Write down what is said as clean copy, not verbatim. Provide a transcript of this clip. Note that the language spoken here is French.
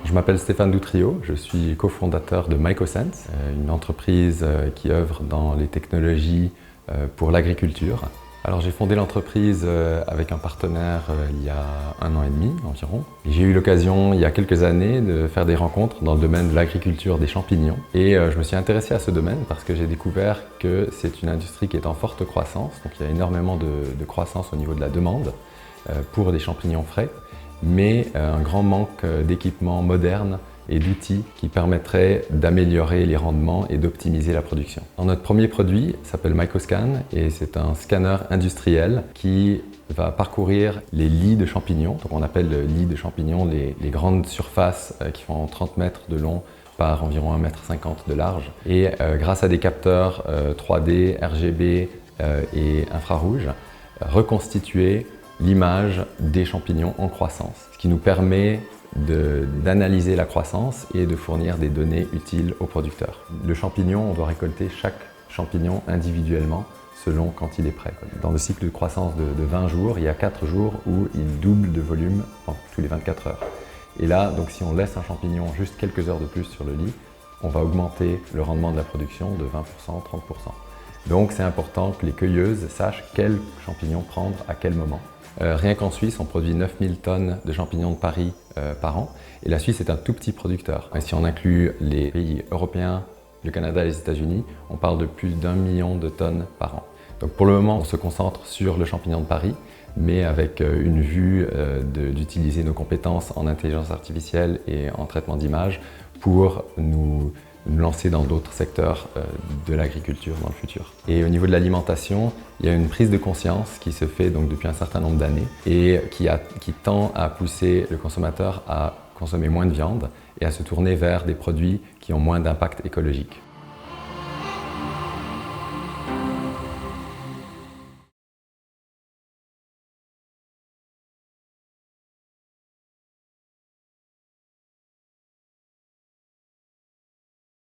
Je m'appelle Stéphane Doutrio, je suis cofondateur de Mycosense, une entreprise qui œuvre dans les technologies pour l'agriculture. Alors j'ai fondé l'entreprise avec un partenaire il y a 1 an et demi environ. J'ai eu l'occasion il y a quelques années de faire des rencontres dans le domaine de l'agriculture des champignons et je me suis intéressé à ce domaine parce que j'ai découvert que c'est une industrie qui est en forte croissance, donc il y a énormément de croissance au niveau de la demande pour des champignons frais, mais un grand manque d'équipements modernes et d'outils qui permettraient d'améliorer les rendements et d'optimiser la production. Notre premier produit s'appelle MycoScan et c'est un scanner industriel qui va parcourir les lits de champignons. Donc on appelle lits de champignons les grandes surfaces qui font 30 mètres de long par environ 1,50 m de large. Et grâce à des capteurs 3D, RGB et infrarouge, reconstituer l'image des champignons en croissance, ce qui nous permet d'analyser la croissance et de fournir des données utiles aux producteurs. Le champignon, on doit récolter chaque champignon individuellement selon quand il est prêt. Dans le cycle de croissance de 20 jours, il y a 4 jours où il double de volume tous les 24 heures. Et là, donc, si on laisse un champignon juste quelques heures de plus sur le lit, on va augmenter le rendement de la production de 20%, 30%. Donc c'est important que les cueilleuses sachent quel champignon prendre à quel moment. Rien qu'en Suisse, on produit 9000 tonnes de champignons de Paris par an. Et la Suisse est un tout petit producteur. Et si on inclut les pays européens, le Canada et les États-Unis, on parle de plus d'1 million de tonnes par an. Donc pour le moment, on se concentre sur le champignon de Paris, mais avec une vue d'utiliser nos compétences en intelligence artificielle et en traitement d'images pour nous lancer dans d'autres secteurs de l'agriculture dans le futur. Et au niveau de l'alimentation, il y a une prise de conscience qui se fait donc depuis un certain nombre d'années et qui tend à pousser le consommateur à consommer moins de viande et à se tourner vers des produits qui ont moins d'impact écologique.